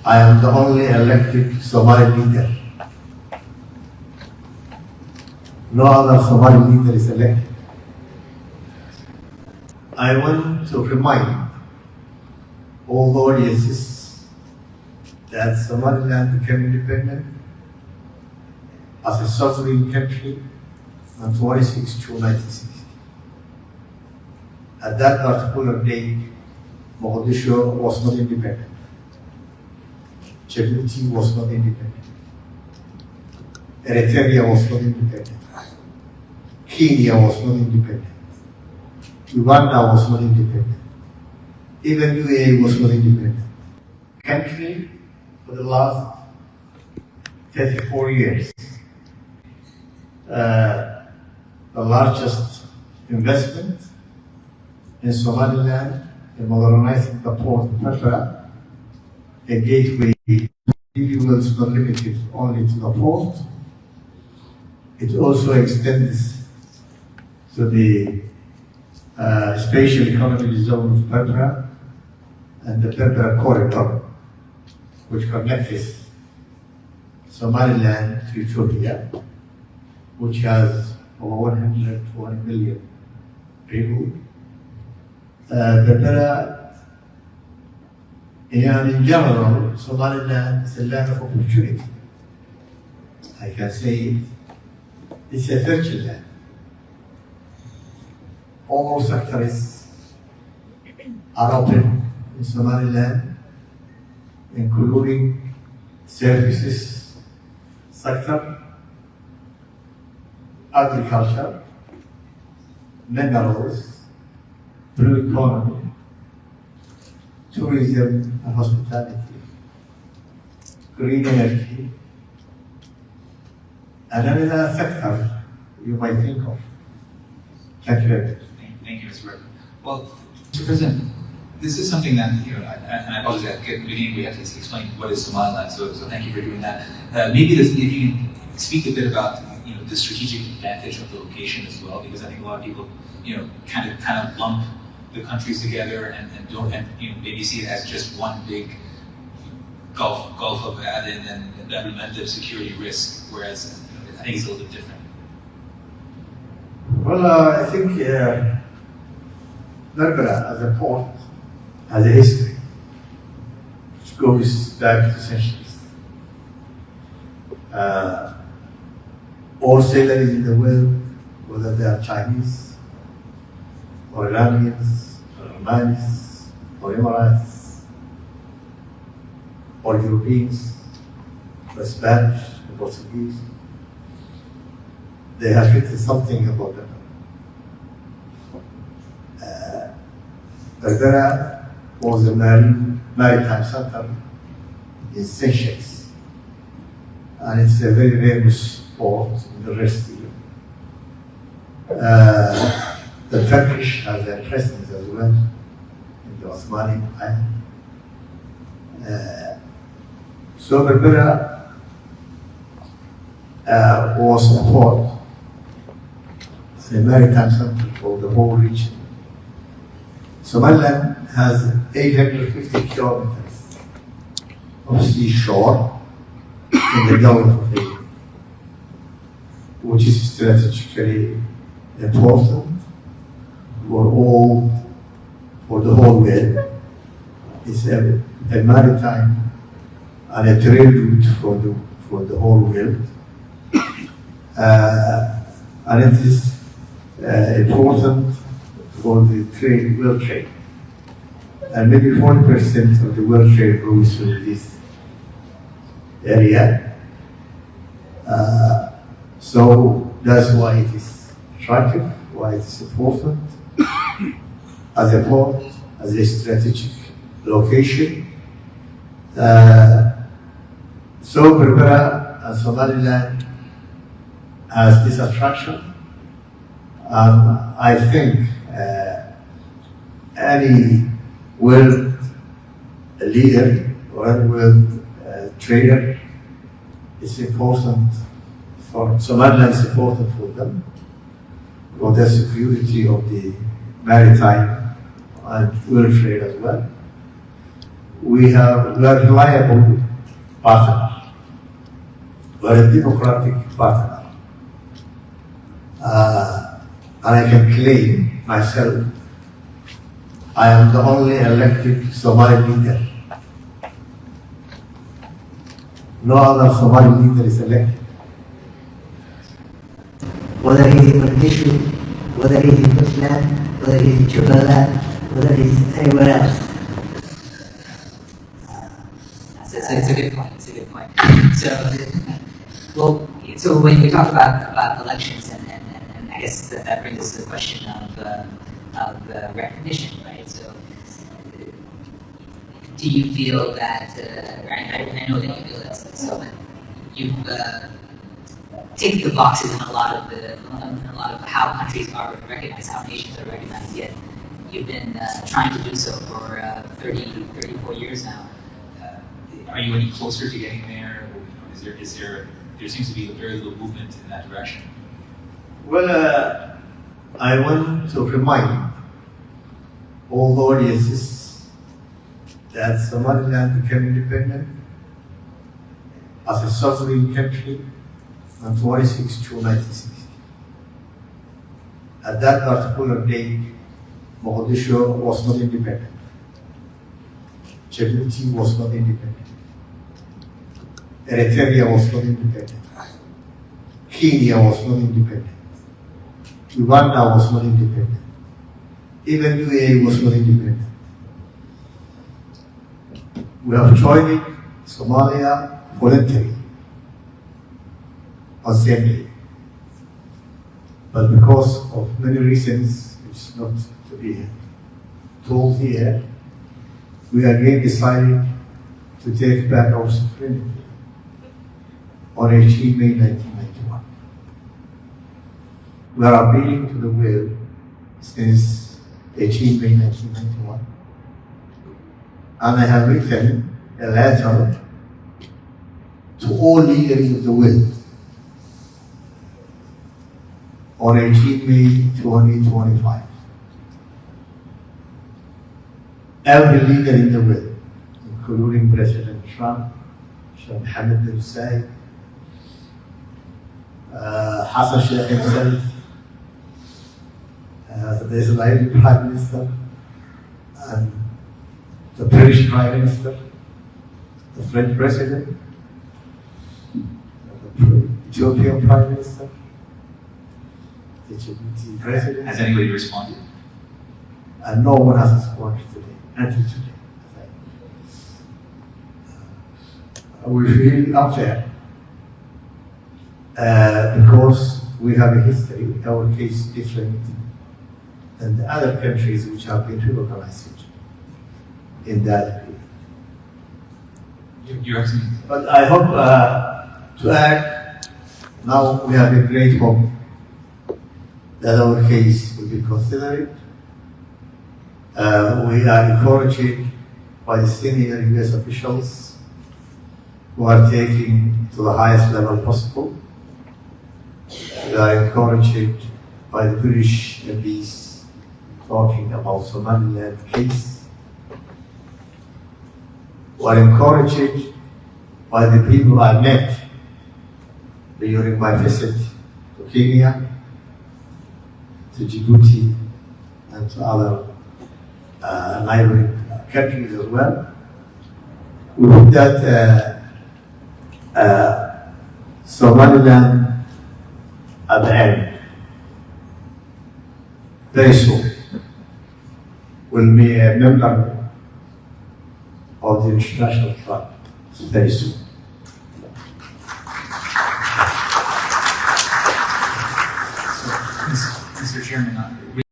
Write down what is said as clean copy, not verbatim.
I am the only elected Somali leader. No other Somali leader is elected. I want to remind all the audiences that Somaliland became independent as a sovereign country on 26 June 1960. At that particular date, Mogadishu was not independent. Djibouti was not independent. Eritrea was not independent. Kenya was not independent. Uganda was not independent. Even UAE was not independent. Country for the last 34 years, the largest investment in Somaliland in modernizing the port of Berbera, a gateway fuels not limited only to the port, it also extends to the Special Economic Zone of Berbera and the Berbera Corridor, which connects Somaliland to Ethiopia, which has over 120 million people. Berbera, in general, Somaliland is a land of opportunity. I can say it's a fertile land. All sectors are open in Somaliland, including services sector, agriculture, minerals, blue economy, tourism and hospitality, green energy, and any other sector you might think of. Thank you very much. Thank you, Mr. Burke. Well, Mr. President, this is something that, and I apologize, at the beginning we have to explain what is Somaliland, so thank you for doing that. Maybe if you can speak a bit about, the strategic advantage of the location as well, because I think a lot of people, kind of lump the countries together and don't, maybe see it as just one big Gulf of Aden and that lamented security risk, whereas I think it's a little bit different. Well, I think Berbera as a port has a history which goes back to centuries. All sailors in the world, whether they are Chinese, or Iranians, or Omanis, or Emiratis, or Europeans, or Spanish, or Portuguese, they have written something about them. Berbera was a maritime center in Seychelles, and it's a very famous port in the Red Sea. The Turkish has a presence as well in the Osmani Empire. So Berbera was a port, a maritime center for the whole region. Somaliland has 850 kilometers of seashore in the Gulf of Aden, which is strategically important for the whole world. It's a maritime and a trade route for the whole world, and it is important for the world trade. And maybe 40% of the world trade goes through this area. So that's why it is attractive, why it is important as a port, as a strategic location. So Berbera and Somaliland has this attraction. I think any world leader or any world trader is important for Somaliland, is important for them, for the security of the maritime and world trade as well. we are reliable partner. We are a democratic partner. And I can claim myself, I am the only elected Somali leader. No other Somali leader is elected. Whether he's in Mogadishu, whether he's in Puntland, whether he's in Jubaland, whether he's anywhere else. It's a good point. It's a good point. So when we talk about elections, and I guess that brings us to the question of recognition, right? So, do you feel that? I know that you feel that. So, you've ticked the boxes in a lot of how countries are recognized, how nations are recognized. Yet, you've been trying to do so for 34 years now. Are you any closer to getting there? Or there seems to be very little movement in that direction. Well, I want to remind all the audiences that Somaliland became independent as a sovereign country on 26 June 1960. At that particular date, Mogadishu was not independent. Djibouti was not independent. Eritrea was not independent. Kenya was not independent. Uganda was not independent. Even UAE was not independent. We have joined Somalia voluntarily on the same day. But because of many reasons, which is not to be told here, we again decided to take back our sovereignty on 18 May 1991. We are appealing to the will since 18 May 1991. And I have written a letter to all leaders of the world on 18 May 2025. Every leader in the world, including President Trump, Sheikh Mohammed bin Zayed, Hassan Sheikh himself, the Israeli Prime Minister, and the British Prime Minister, the French President, the Ethiopian Prime Minister, the Djibouti President. Has anybody responded? And no one has responded today, until today. We feel unfair because we have a history, our case is different than the other countries which have been reorganized in that period. You're asking. But I hope to add, now we have a great hope that our case will be considered. We are encouraged by the senior US officials who are taking to the highest level possible. We are encouraged by the British MPs talking about Somaliland case. We are encouraged by the people I met during my visit to Kenya, to Djibouti, and to other neighboring countries as well. We hope that Somaliland at the end, very soon, will be a member of the international club very soon. Mr. Chairman,